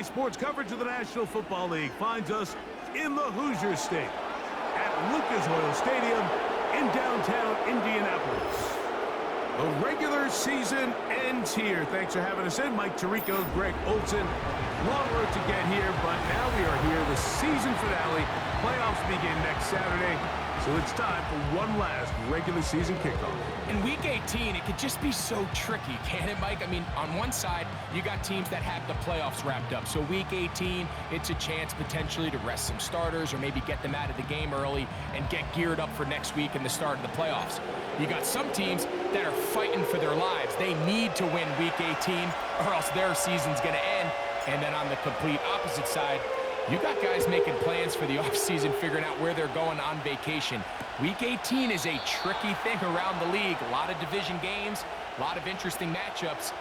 Today's sports coverage of the National Football League finds us in the Hoosier State at Lucas Oil Stadium in downtown Indianapolis. The regular season ends here. Thanks for having us in. Mike Tirico, Greg Olson. Long road to get here, but now we are here. The season finale. Playoffs begin next Saturday. So it's time for one last regular season kickoff. In Week 18, it could just be so tricky, can't it, Mike? I mean, on one side, you got teams that have the playoffs wrapped up. So Week 18, it's a chance potentially to rest some starters or maybe get them out of the game early and get geared up for next week and the start of the playoffs. You got some teams that are fighting for their lives. They need to win Week 18 or else their season's going to end. And then on the complete opposite side, you got guys making plans for the offseason, figuring out where they're going on vacation. Week 18 is a tricky thing around the league. A lot of division games, a lot of interesting matchups,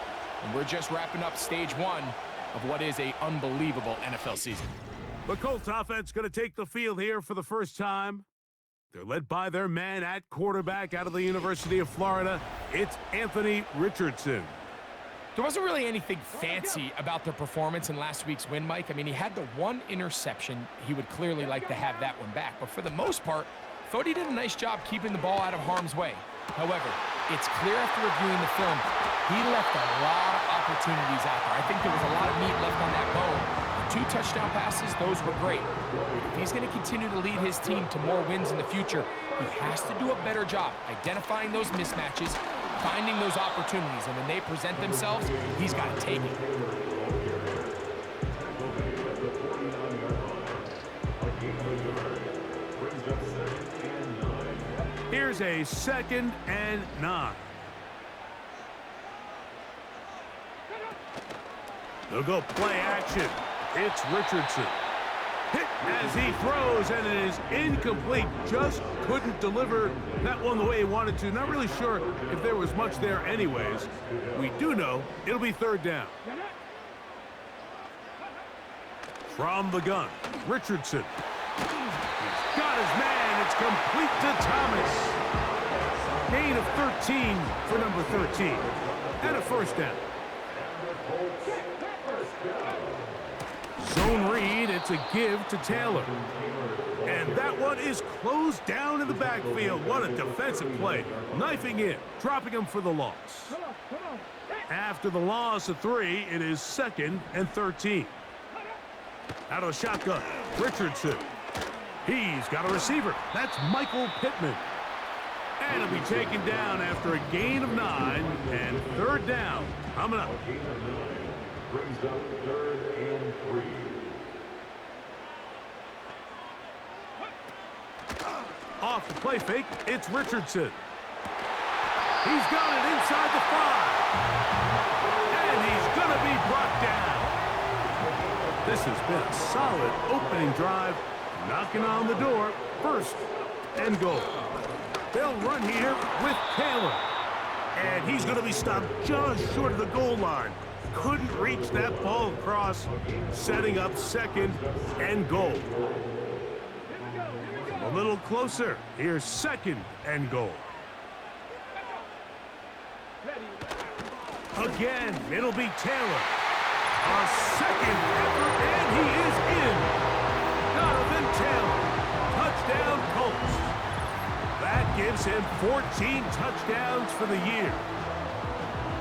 and we're just wrapping up stage one of what is an unbelievable NFL season. The Colts offense going to take the field here for the first time. They're led by their man at quarterback out of the University of Florida. It's Anthony Richardson. There wasn't really anything fancy about their performance in last week's win, Mike. I mean, he had the one interception. He would clearly like to have that one back. But for the most part, thought he did a nice job keeping the ball out of harm's way. However, it's clear after reviewing the film, he left a lot of opportunities out there. I think there was a lot of meat left on that bone. The 2 touchdown passes, those were great. If he's going to continue to lead his team to more wins in the future, he has to do a better job identifying those mismatches, finding those opportunities, and when they present themselves, he's got to take it. Here's a 2nd and 9. They'll go play action. It's Richardson. Hit as he throws, and it is incomplete. Just couldn't deliver that one the way he wanted to. Not really sure if there was much there anyways. We do know it'll be 3rd down. From the gun, Richardson. He's got his man. It's complete to Thomas. Gain of 13 for number 13. And a 1st down. Zone read, it's a give to Taylor. And that one is closed down in the backfield. What a defensive play. Knifing in, dropping him for the loss. After the loss of 3, it is 2nd and 13. Out of the shotgun, Richardson. He's got a receiver. That's Michael Pittman. And he'll be taken down after a gain of 9 and 3rd down. Coming up. Brings up 3rd and 3. Off the play fake, it's Richardson. He's got it inside the 5. And he's going to be brought down. This has been a solid opening drive. Knocking on the door. 1st and goal. They'll run here with Taylor. And he's going to be stopped just short of the goal line. Couldn't reach that ball across, setting up 2nd and goal. A little closer. Here's 2nd and goal. Again, it'll be Taylor. A 2nd effort, and he is in. Jonathan Taylor. Touchdown, Colts. That gives him 14 touchdowns for the year.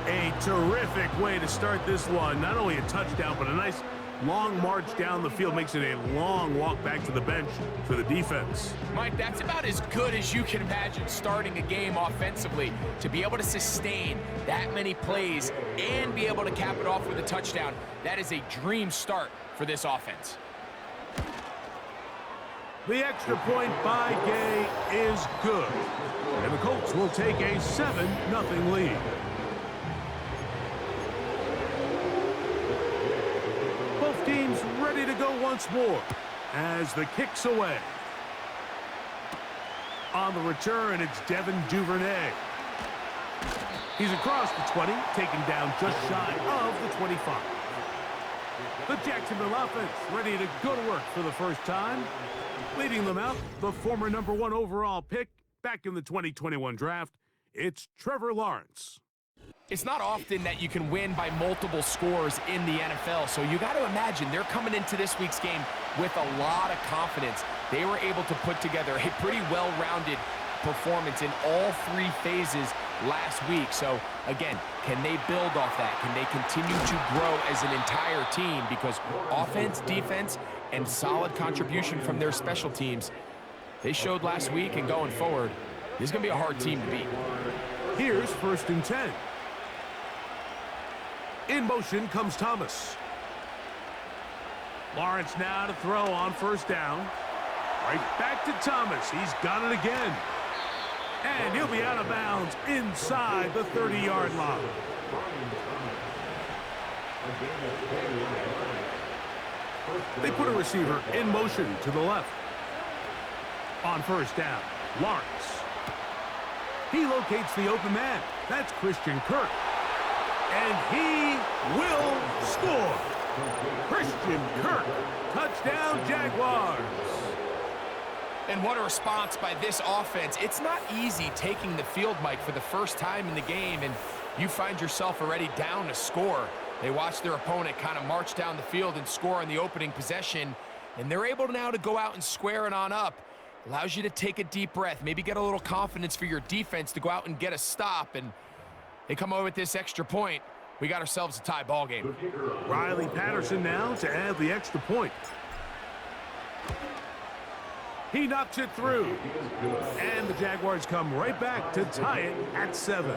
A terrific way to start this one. Not only a touchdown, but a nice long march down the field. Makes it a long walk back to the bench for the defense. Mike, that's about as good as you can imagine starting a game offensively. To be able to sustain that many plays and be able to cap it off with a touchdown, that is a dream start for this offense. The extra point by Gay is good. And the Colts will take a 7-0 lead. Both teams ready to go once more as the kick's away. On the return, it's Devin Duvernay. He's across the 20, taken down just shy of the 25. The Jacksonville offense ready to go to work for the first time. Leading them out, the former #1 overall pick back in the 2021 draft, it's Trevor Lawrence. It's not often that you can win by multiple scores in the NFL, so you got to imagine they're coming into this week's game with a lot of confidence. They were able to put together a pretty well-rounded performance in all three phases last week. So, again, can they build off that? Can they continue to grow as an entire team? Because offense, defense, and solid contribution from their special teams, they showed last week, and going forward, this is going to be a hard team to beat. Here's 1st and 10. In motion comes Thomas. Lawrence now to throw on 1st down. Right back to Thomas. He's got it again. And he'll be out of bounds inside the 30-yard line. They put a receiver in motion to the left. On 1st down, Lawrence. He locates the open man. That's Christian Kirk. And he will score. Christian Kirk, touchdown Jaguars. And what a response by this offense. It's not easy taking the field, Mike, for the first time in the game, and you find yourself already down to score. They watch their opponent kind of march down the field and score on the opening possession, and they're able now to go out and square it on up. Allows you to take a deep breath, maybe get a little confidence for your defense to go out and get a stop, and they come over with this extra point. We got ourselves a tie ball game. Riley Patterson now to add the extra point. He knocks it through. And the Jaguars come right back to tie it at 7.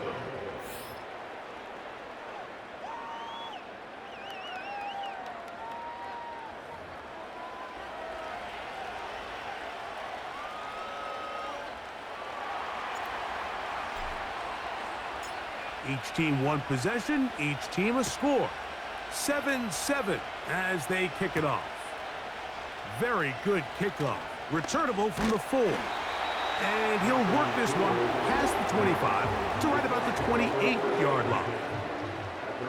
Each team one possession, each team a score. 7-7 as they kick it off. Very good kickoff. Returnable from the 4. And he'll work this one past the 25 to right about the 28-yard line.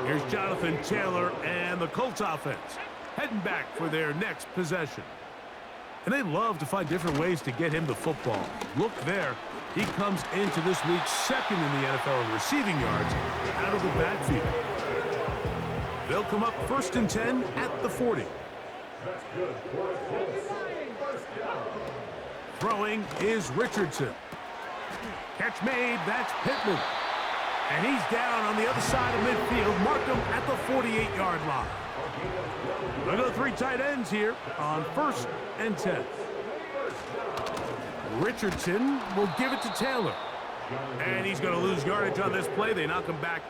Here's Jonathan Taylor and the Colts offense heading back for their next possession. And they love to find different ways to get him the football. Look there. He comes into this week 2nd in the NFL in receiving yards out of the backfield. They'll come up 1st and 10 at the 40. Throwing is Richardson. Catch made, that's Pittman. And he's down on the other side of midfield. Mark him at the 48-yard line. We'll go 3 tight ends here on 1st and 10. Richardson will give it to Taylor. And he's going to lose yardage on this play. They knock him back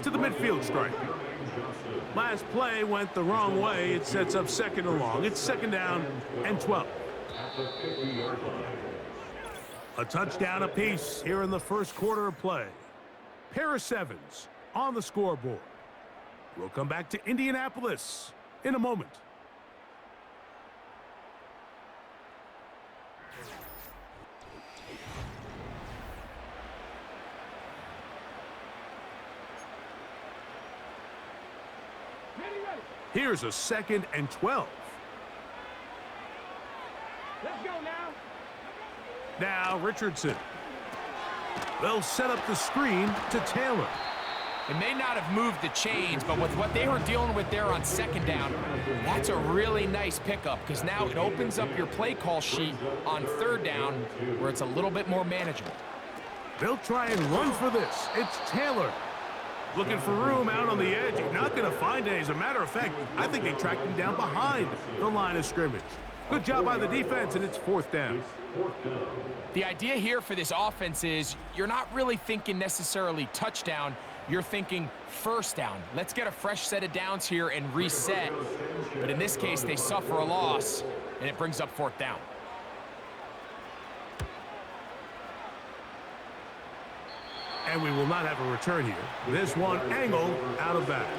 to the midfield stripe. Last play went the wrong way. It sets up 2nd and long. It's 2nd down and 12. A touchdown apiece here in the first quarter of play. Pair of 7s on the scoreboard. We'll come back to Indianapolis in a moment. Here's a 2nd and 12. Let's go now. Now Richardson. They'll set up the screen to Taylor. It may not have moved the chains, but with what they were dealing with there on 2nd down, that's a really nice pickup because now it opens up your play call sheet on 3rd down where it's a little bit more manageable. They'll try and run for this. It's Taylor. Looking for room out on the edge. He's not going to find it. As a matter of fact, I think they tracked him down behind the line of scrimmage. Good job by the defense, and it's 4th down. The idea here for this offense is you're not really thinking necessarily touchdown. You're thinking 1st down. Let's get a fresh set of downs here and reset. But in this case, they suffer a loss, and it brings up 4th down. And we will not have a return here. This one angled out of bounds.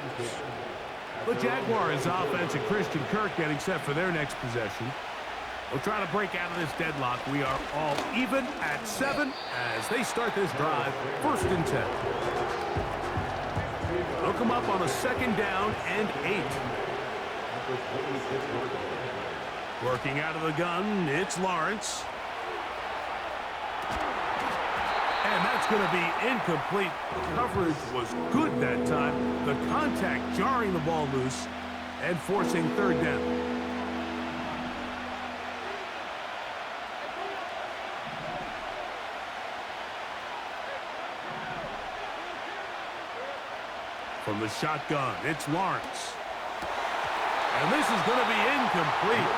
The Jaguars offense and Christian Kirk getting set for their next possession. We'll try to break out of this deadlock. We are all even at 7 as they start this drive. 1st and 10. They'll come up on a 2nd down and 8. Working out of the gun, it's Lawrence. And that's going to be incomplete. Coverage was good that time. The contact jarring the ball loose and forcing third down. From the shotgun, it's Lawrence. And this is going to be incomplete.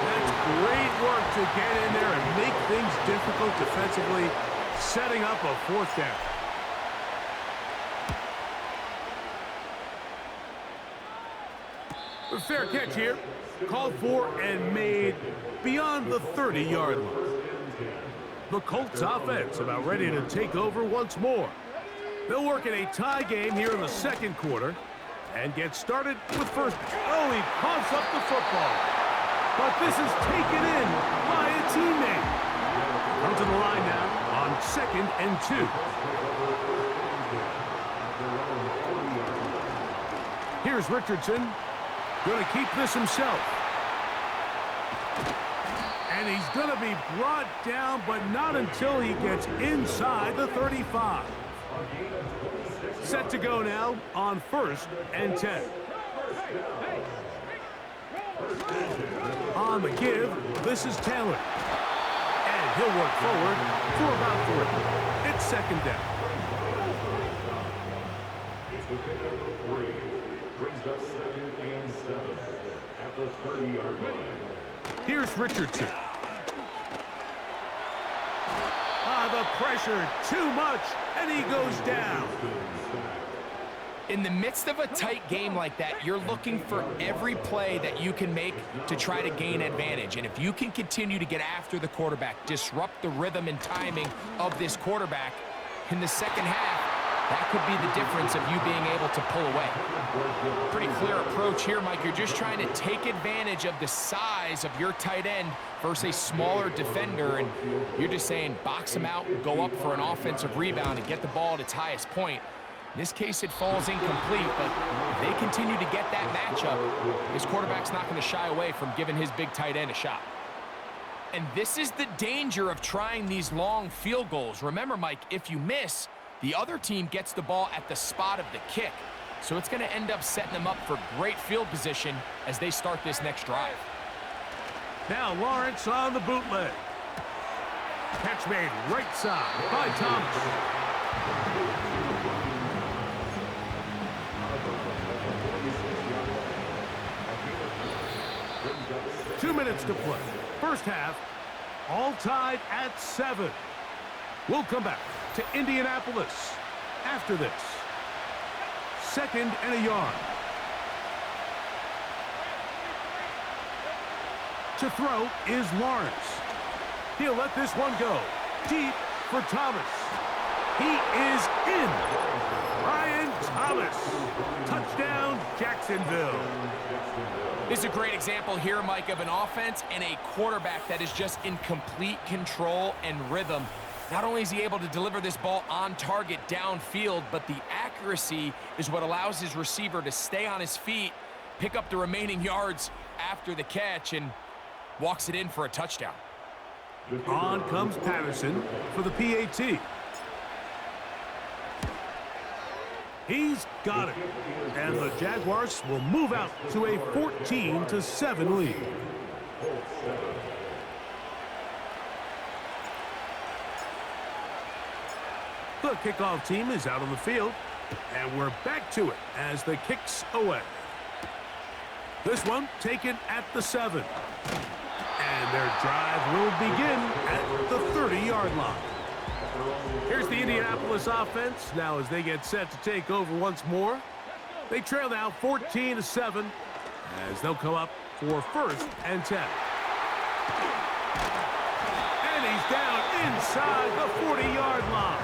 That's great work to get in there and make things difficult defensively, setting up a fourth down. A fair catch here. Called for and made beyond the 30-yard line. The Colts offense about ready to take over once more. They'll work in a tie game here in the second quarter and get started with first. Oh, he coughs up the football. But this is taken in by a teammate. Come to the line now on 2nd and 2. Here's Richardson. Going to keep this himself. And he's going to be brought down, but not until he gets inside the 35. Set to go now on 1st and 10. On the give, this is Taylor. And he'll work forward for about 3. It's 2nd down. Brings up 2nd and 7 at the 30-yard line. Here's Richardson. The pressure, too much, and he goes down. In the midst of a tight game like that, you're looking for every play that you can make to try to gain advantage. And if you can continue to get after the quarterback, disrupt the rhythm and timing of this quarterback in the second half, that could be the difference of you being able to pull away. Pretty clear approach here, Mike. You're just trying to take advantage of the size of your tight end versus a smaller defender, and you're just saying box him out, go up for an offensive rebound, and get the ball at its highest point. In this case, it falls incomplete, but if they continue to get that matchup, this quarterback's not going to shy away from giving his big tight end a shot. And this is the danger of trying these long field goals. Remember, Mike, if you miss, the other team gets the ball at the spot of the kick. So it's going to end up setting them up for great field position as they start this next drive. Now Lawrence on the bootleg. Catch made right side by Thomas. 2 minutes to play. First half, all tied at 7. We'll come back to Indianapolis after this. 2nd and a yard. To throw is Lawrence. He'll let this one go. Deep for Thomas. He is in. Brian Thomas. Touchdown, Jacksonville. This is a great example here, Mike, of an offense and a quarterback that is just in complete control and rhythm. Not only is he able to deliver this ball on target downfield, but the accuracy is what allows his receiver to stay on his feet, pick up the remaining yards after the catch, and walks it in for a touchdown. On comes Patterson for the PAT. He's got it. And the Jaguars will move out to a 14-7 lead. The kickoff team is out on the field, and we're back to it as the kick's away. This one taken at the 7. And their drive will begin at the 30-yard line. Here's the Indianapolis offense now as they get set to take over once more. They trail now 14-7 as they'll come up for 1st and 10. And he's down inside the 40-yard line.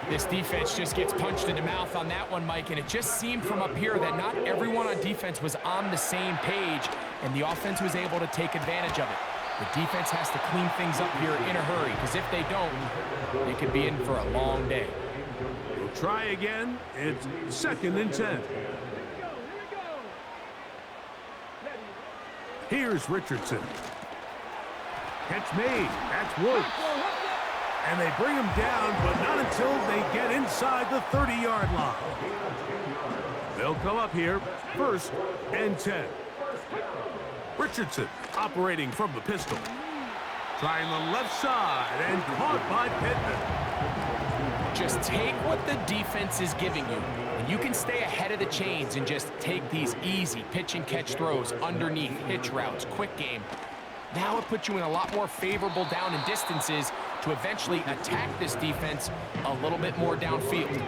This defense just gets punched in the mouth on that one, Mike, and it just seemed from up here that not everyone on defense was on the same page, and the offense was able to take advantage of it. The defense has to clean things up here in a hurry, because if they don't, they could be in for a long day. We'll try again. It's 2nd and 10. Here's Richardson. Catch made. That's Woods. And they bring him down, but not until they get inside the 30-yard line. They'll come up here, 1st and 10. Richardson operating from the pistol. Trying the left side and caught by Pittman. Just take what the defense is giving you, and you can stay ahead of the chains and just take these easy pitch and catch throws underneath, hitch routes, quick game. Now it puts you in a lot more favorable down and distances to eventually attack this defense a little bit more downfield.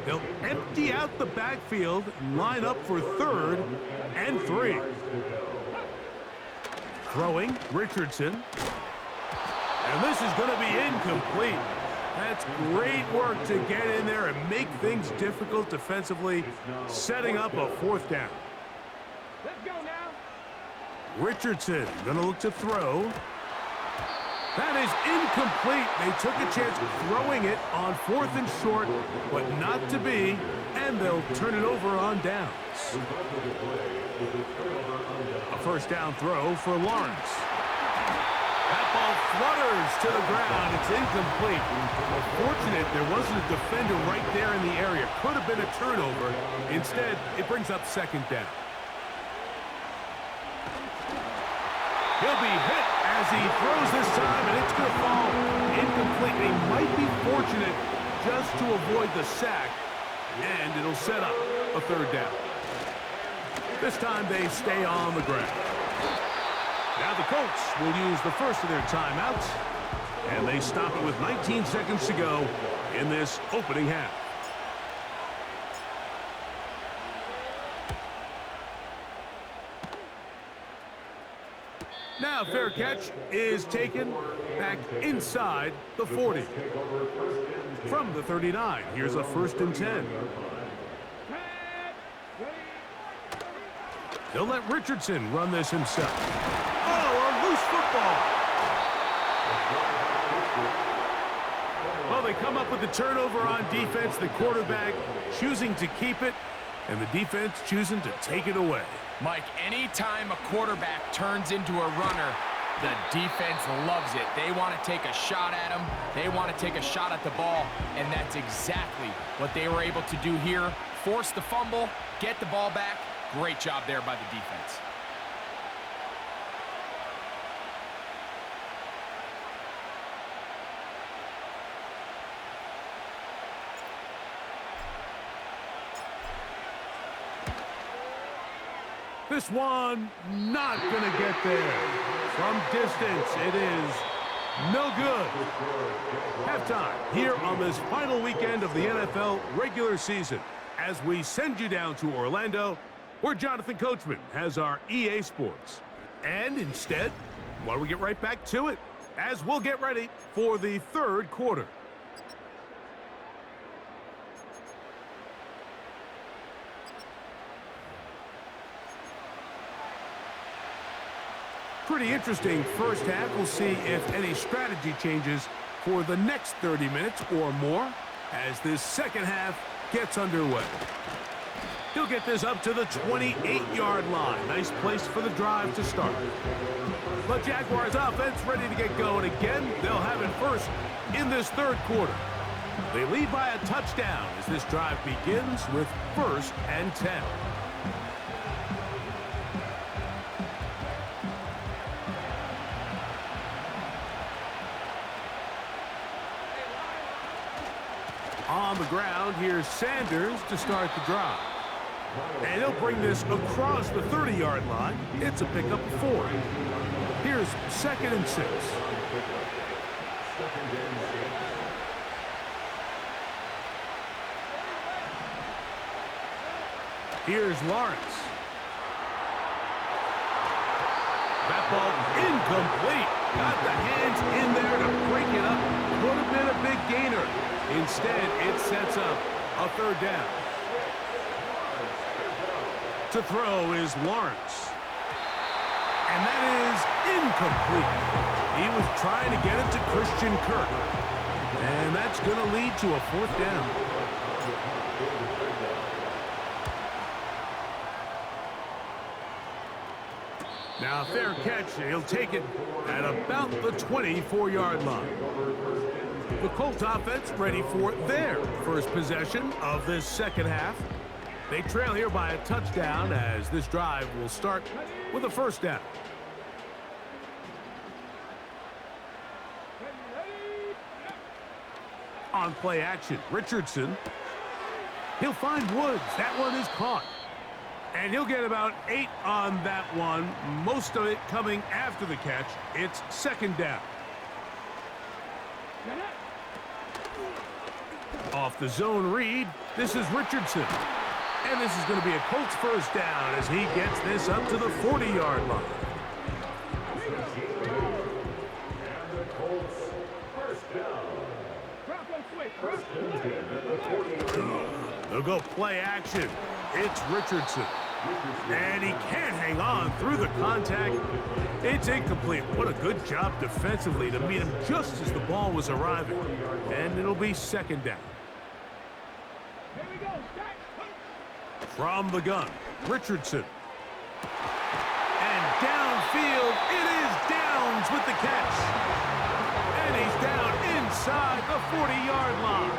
They'll empty out the backfield and line up for 3rd and 3. Throwing, Richardson. And this is going to be incomplete. That's great work to get in there and make things difficult defensively, setting up a 4th down. Let's go now. Richardson going to look to throw. That is incomplete. They took a chance throwing it on 4th and short, but not to be, and they'll turn it over on downs. A 1st down throw for Lawrence. That ball flutters to the ground. It's incomplete. Fortunate there wasn't a defender right there in the area. Could have been a turnover. Instead, it brings up 2nd down. He'll be hit as he throws this time, and it's going to fall incomplete. He might be fortunate just to avoid the sack, and it'll set up a 3rd down. This time they stay on the ground. Now the Colts will use the first of their timeouts, and they stop it with 19 seconds to go in this opening half. Now fair catch is taken back inside the 40. From the 39, here's a 1st and 10. He'll let Richardson run this himself. Oh, a loose football. Well, they come up with the turnover on defense. The quarterback choosing to keep it, and the defense choosing to take it away. Mike, anytime a quarterback turns into a runner, the defense loves it. They want to take a shot at him. They want to take a shot at the ball, and that's exactly what they were able to do here. Force the fumble, get the ball back. Great job there by the defense. This one not going to get there. From distance, it is no good. Halftime here on this final weekend of the NFL regular season as we send you down to Orlando, where Jonathan Coachman has our EA Sports. And instead, why don't we get right back to it as we'll get ready for the 3rd quarter. Pretty interesting first half. We'll see if any strategy changes for the next 30 minutes or more as this second half gets underway. He'll get this up to the 28-yard line. Nice place for the drive to start. The Jaguars offense ready to get going again. They'll have it first in this 3rd quarter. They lead by a touchdown as this drive begins with 1st and 10. On the ground, here's Sanders to start the drive. And he'll bring this across the 30-yard line. It's a pickup of 4. Here's 2nd and 6. Here's Lawrence. That ball incomplete. Got the hands in there to break it up. Would have been a big gainer. Instead, it sets up a 3rd down. To throw is Lawrence. And that is incomplete. He was trying to get it to Christian Kirk. And that's going to lead to a 4th down. Now, fair catch. He'll take it at about the 24-yard line. The Colts offense ready for their first possession of this second half. They trail here by a touchdown as this drive will start with a first down. On play action, Richardson. He'll find Woods. That one is caught. And he'll get about 8 on that one, most of it coming after the catch. It's second down. Off the zone read, this is Richardson. And this is going to be a Colts first down as he gets this up to the 40-yard line. And the Colts first down. They'll go play action. It's Richardson. And he can't hang on through the contact. It's incomplete. What a good job defensively to meet him just as the ball was arriving. And it'll be second down. From the gun, Richardson. And downfield, it is Downs with the catch. And he's down inside the 40-yard line.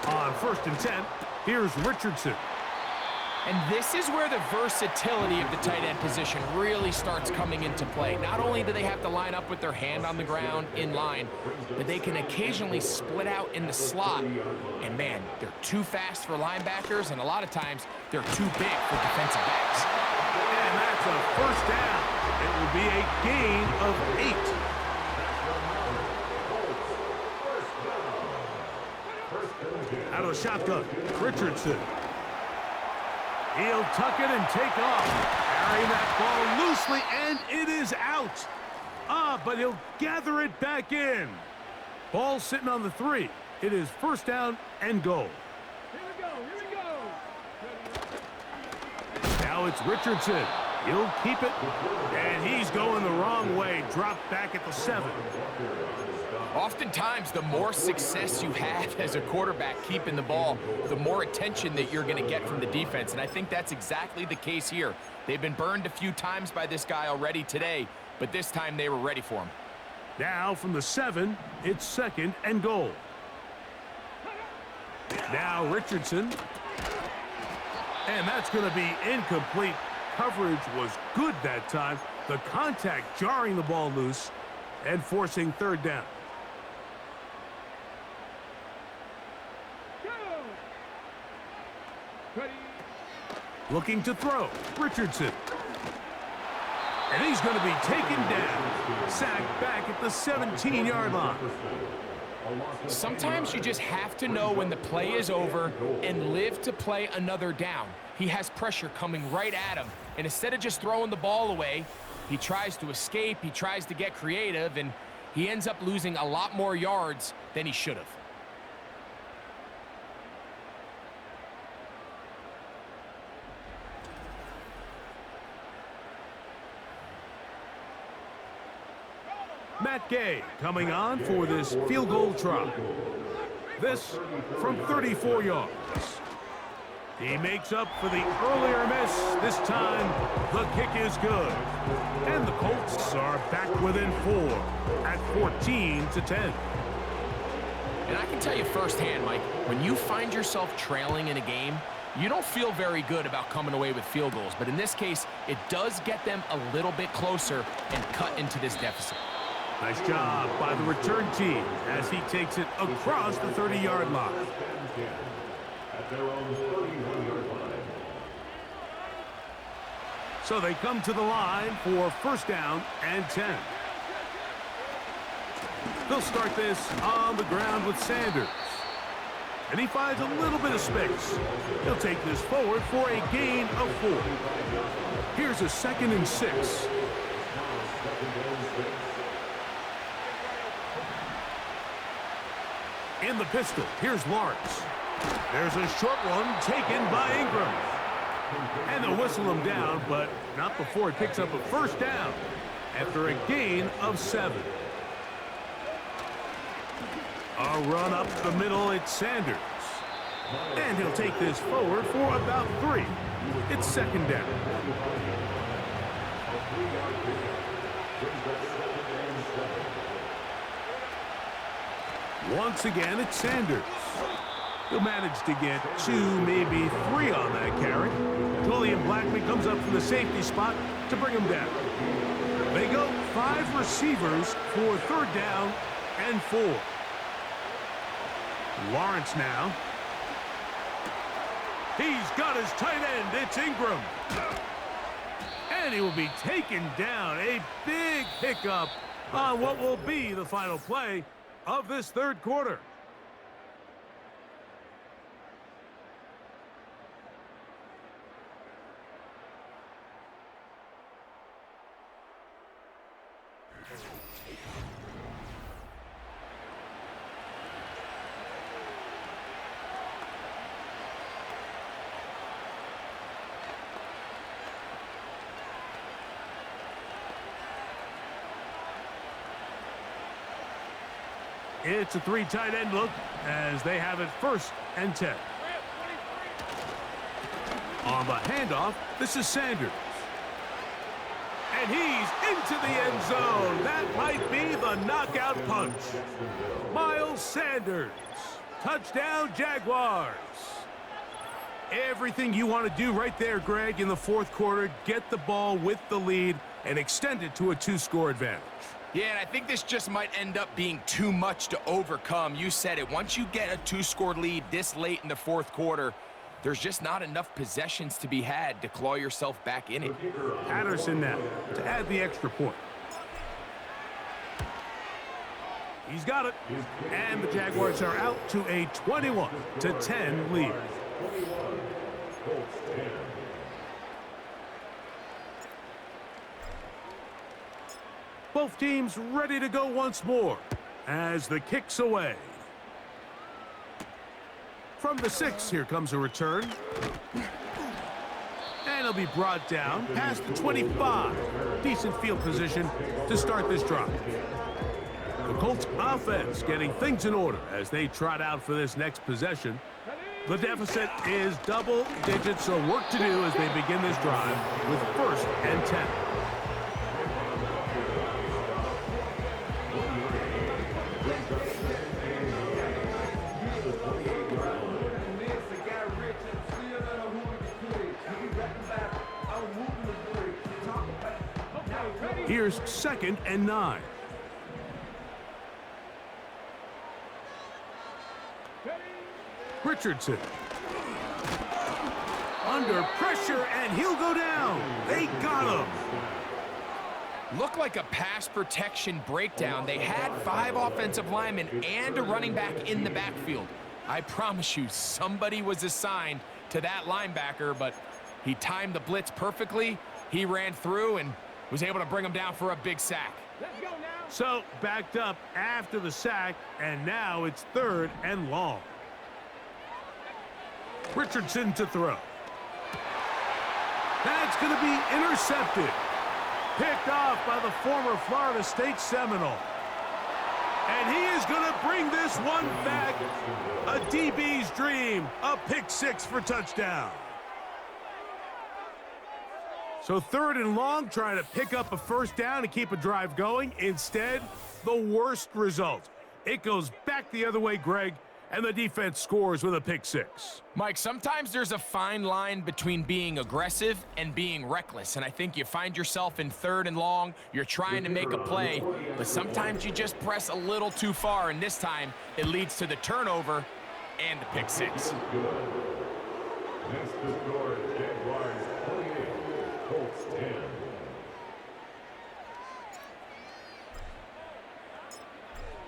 On 1st and 10, here's Richardson. And this is where the versatility of the tight end position really starts coming into play. Not only do they have to line up with their hand on the ground in line, but they can occasionally split out in the slot. And man, they're too fast for linebackers, and a lot of times they're too big for defensive backs. And that's a first down. It will be a gain of 8. Out of the shotgun, Richardson. He'll tuck it and take off. Carrying that ball loosely, and it is out. But he'll gather it back in. Ball sitting on the 3. It is first down and goal. Here we go. Now it's Richardson. He'll keep it, and he's going the wrong way. Dropped back at the 7. Oftentimes, the more success you have as a quarterback keeping the ball, the more attention that you're going to get from the defense. And I think that's exactly the case here. They've been burned a few times by this guy already today, but this time they were ready for him. Now from the 7, it's second and goal. Now Richardson. And that's going to be incomplete. Coverage was good that time. The contact jarring the ball loose and forcing third down. Looking to throw, Richardson. And he's going to be taken down. Sacked back at the 17-yard line. Sometimes you just have to know when the play is over and live to play another down. He has pressure coming right at him. And instead of just throwing the ball away, he tries to escape, he tries to get creative, and he ends up losing a lot more yards than he should have. Matt Gay coming on for this field goal try. This from 34 yards. He makes up for the earlier miss. This time, the kick is good. And the Colts are back within 4 at 14-10. And I can tell you firsthand, Mike, when you find yourself trailing in a game, you don't feel very good about coming away with field goals. But in this case, it does get them a little bit closer and cut into this deficit. Nice job by the return team as he takes it across the 30-yard line. At their own 31-yard line. So they come to the line for first down and 10. They'll start this on the ground with Sanders. And he finds a little bit of space. He'll take this forward for a gain of 4. Here's a 2nd and 6. In the pistol, here's Lawrence. There's a short one taken by Ingram. And they'll whistle him down, but not before it picks up a first down after a gain of 7. A run up the middle, it's Sanders. And he'll take this forward for about 3. It's second down. Once again, it's Sanders. He'll manage to get 2, maybe 3 on that carry. Julian Blackman comes up from the safety spot to bring him down. They go 5 receivers for 3rd down and 4. Lawrence now. He's got his tight end. It's Ingram. And he will be taken down. A big hiccup on what will be the final play of this 3rd quarter. It's a 3 tight end look as they have it 1st and 10. On the handoff, this is Sanders. And he's into the end zone. That might be the knockout punch. Miles Sanders. Touchdown, Jaguars. Everything you want to do right there, Greg, in the 4th quarter. Get the ball with the lead and extend it to a 2-score advantage. Yeah, and I think this just might end up being too much to overcome. You said it. Once you get a 2-score lead this late in the 4th quarter, there's just not enough possessions to be had to claw yourself back in it. Patterson now to add the extra point. He's got it. And the Jaguars are out to a 21-10 lead. Both teams ready to go once more as the kick's away. From the 6, here comes a return. And he'll be brought down past the 25. Decent field position to start this drive. The Colts offense getting things in order as they trot out for this next possession. The deficit is double digits, so work to do as they begin this drive with 1st and 10. Here's 2nd and 9. Richardson. Under pressure, and he'll go down. They got him. Looked like a pass protection breakdown. They had 5 offensive linemen and a running back in the backfield. I promise you, somebody was assigned to that linebacker, but he timed the blitz perfectly. He ran through and was able to bring him down for a big sack. Let's go now. So backed up after the sack, and now it's 3rd and long. Richardson to throw. That's going to be intercepted. Picked off by the former Florida State Seminole. And he is going to bring this one back. A DB's dream. A pick 6 for touchdown. So 3rd and long, trying to pick up a 1st down and keep a drive going. Instead, the worst result. It goes back the other way, Greg, and the defense scores with a pick 6. Mike, sometimes there's a fine line between being aggressive and being reckless, and I think you find yourself in 3rd and long, you're trying to make a play, but sometimes you just press a little too far, and this time it leads to the turnover and the pick 6. Next to score, Jaguars 28, Colts 10.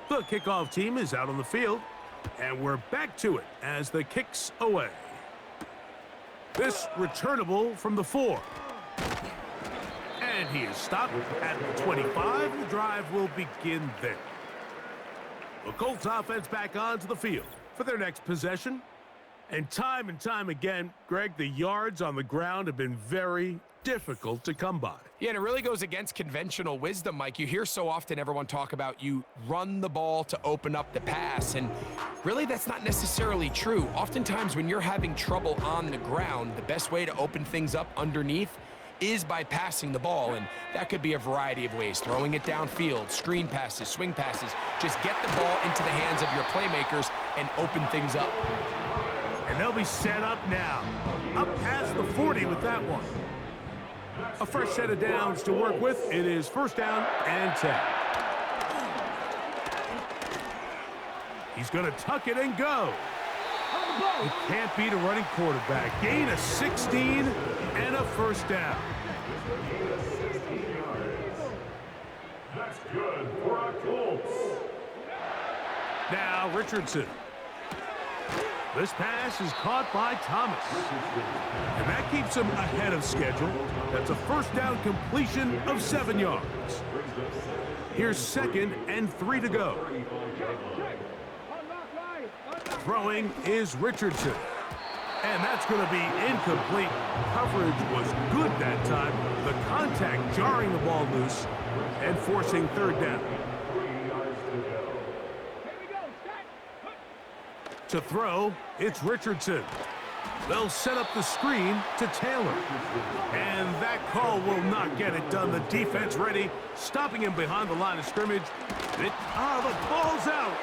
The kickoff team is out on the field. And we're back to it as the kick's away. This returnable from the 4. And he is stopped at the 25. The drive will begin there. The Colts offense back onto the field for their next possession. And time again, Greg, the yards on the ground have been very difficult to come by. Yeah, and it really goes against conventional wisdom, Mike. You hear so often everyone talk about you run the ball to open up the pass, and really that's not necessarily true. Oftentimes when you're having trouble on the ground, the best way to open things up underneath is by passing the ball, and that could be a variety of ways. Throwing it downfield, screen passes, swing passes. Just get the ball into the hands of your playmakers and open things up. And they'll be set up now. Up past the 40 with that one. A fresh set of downs to work with. It is first down and 10. He's going to tuck it and go. It can't beat a running quarterback. Gain of 16 and a first down. That's good for our Colts. Now Richardson. This pass is caught by Thomas. And that keeps him ahead of schedule. That's a first down completion of 7 yards. Here's 2nd and 3 to go. Throwing is Richardson. And that's going to be incomplete. Coverage was good that time. The contact jarring the ball loose and forcing 3rd down. To throw, it's Richardson. They'll set up the screen to Taylor. And that call will not get it done. The defense ready, stopping him behind the line of scrimmage. The ball's out.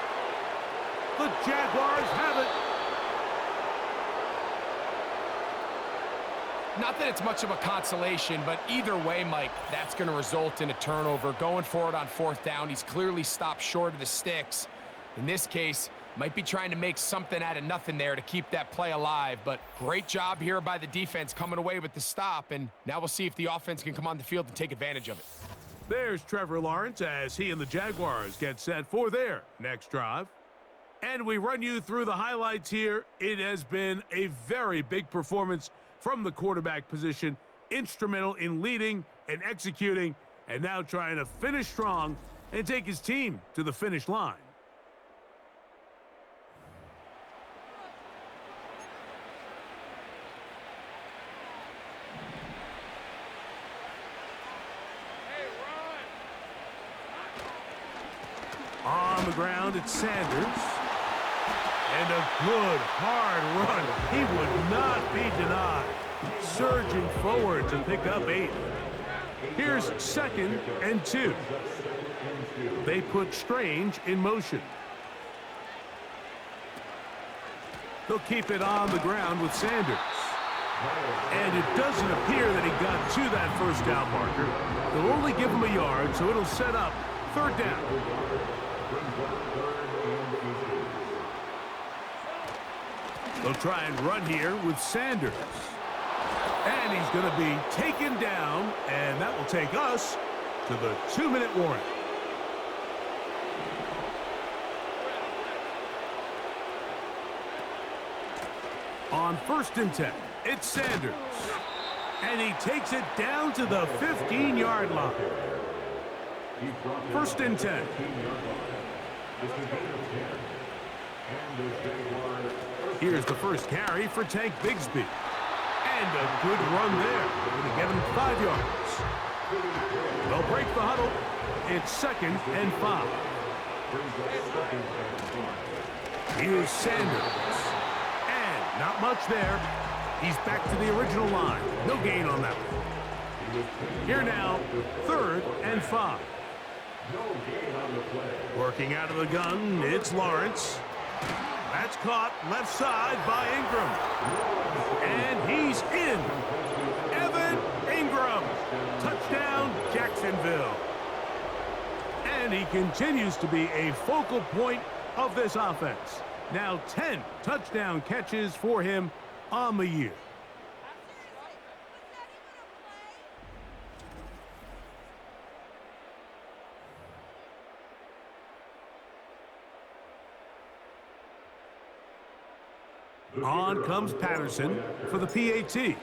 The Jaguars have it. Not that it's much of a consolation, but either way, Mike, that's going to result in a turnover. Going for it on 4th down, he's clearly stopped short of the sticks. In this case, might be trying to make something out of nothing there to keep that play alive, but great job here by the defense coming away with the stop, and now we'll see if the offense can come on the field and take advantage of it. There's Trevor Lawrence as he and the Jaguars get set for their next drive. And we run you through the highlights here. It has been a very big performance from the quarterback position, instrumental in leading and executing, and now trying to finish strong and take his team to the finish line. On the ground, it's Sanders. And a good, hard run. He would not be denied. Surging forward to pick up 8. Here's 2nd and 2. They put Strange in motion. They'll keep it on the ground with Sanders. And it doesn't appear that he got to that first down marker. They'll only give him a yard, so it'll set up 3rd down. They'll try and run here with Sanders. And he's going to be taken down, and that will take us to the 2-minute warning. On 1st and 10, it's Sanders. And he takes it down to the 15-yard line. 1st and 10. Here's the first carry for Tank Bigsby. And a good run there. Going to get him 5 yards. They'll break the huddle. It's 2nd and 5. Here's Sanders. And not much there. He's back to the original line. No gain on that one. Here now, 3rd and 5. Working out of the gun, it's Lawrence. That's caught left side by Ingram. And he's in. Evan Ingram. Touchdown, Jacksonville. And he continues to be a focal point of this offense. Now 10 touchdown catches for him on the year. On comes Patterson for the PAT.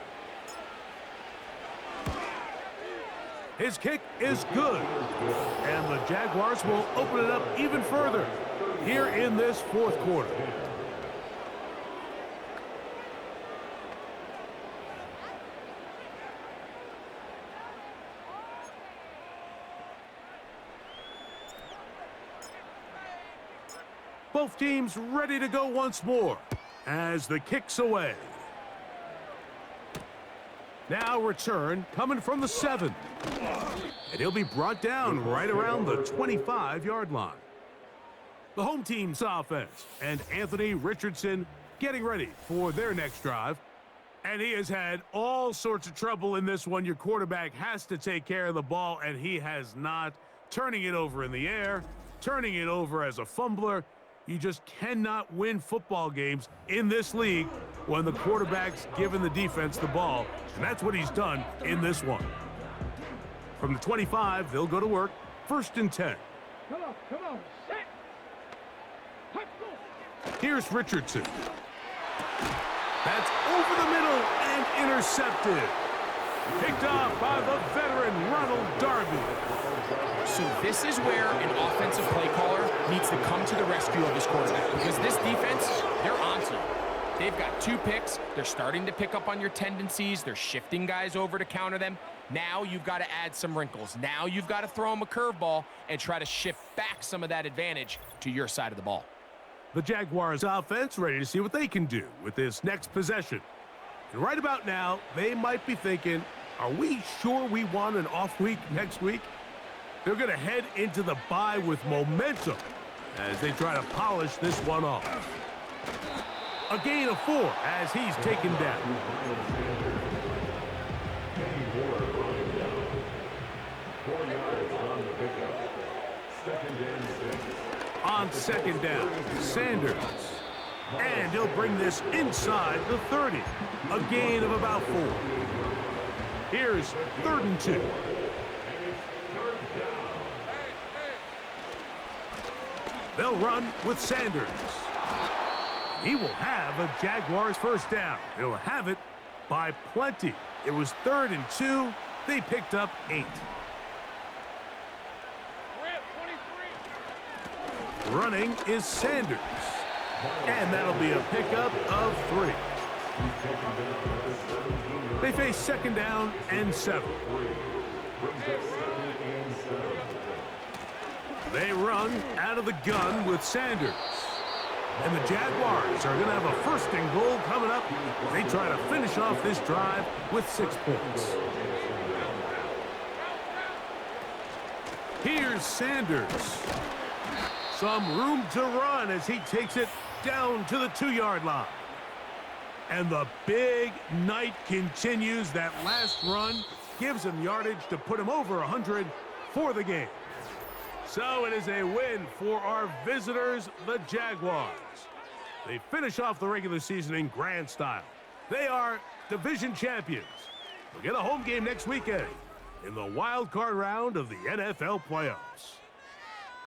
His kick is good. And the Jaguars will open it up even further here in this 4th quarter. Both teams ready to go once more as the kick's away. Now return coming from the 7. And he'll be brought down right around the 25-yard line. The home team's offense and Anthony Richardson getting ready for their next drive. And he has had all sorts of trouble in this one. Your quarterback has to take care of the ball, and he has not. Turning it over in the air, turning it over as a fumbler. You just cannot win football games in this league when the quarterback's giving the defense the ball. And that's what he's done in this one. From the 25, they'll go to work. 1st and 10. Come on. Set. Hut, go. Here's Richardson. That's over the middle and intercepted. Picked off by the veteran Ronald Darby. So this is where an offensive play caller needs to come to the rescue of his quarterback, because this defense, they're onto you. They've got 2 picks. They're starting to pick up on your tendencies. They're shifting guys over to counter them. Now you've got to add some wrinkles. Now you've got to throw them a curveball and try to shift back some of that advantage to your side of the ball. The Jaguars offense ready to see what they can do with this next possession. And right about now, they might be thinking, are we sure we want an off week next week? They're going to head into the bye with momentum as they try to polish this one off. A gain of 4 as he's taken down. On 2nd down, Sanders. And he'll bring this inside the 30. A gain of about 4. Here's 3rd and 2. They'll run with Sanders. He will have a Jaguars 1st down. He'll have it by plenty. It was 3rd and 2. They picked up 8. Running is Sanders. And that'll be a pickup of 3. They face 2nd down and 7. They run out of the gun with Sanders. And the Jaguars are going to have a 1st and goal coming up. They try to finish off this drive with 6 points. Here's Sanders. Some room to run as he takes it down to the 2-yard line. And the big night continues. That last run gives him yardage to put him over 100 for the game. So it is a win for our visitors, the Jaguars. They finish off the regular season in grand style. They are division champions. They'll get a home game next weekend in the wild card round of the NFL playoffs.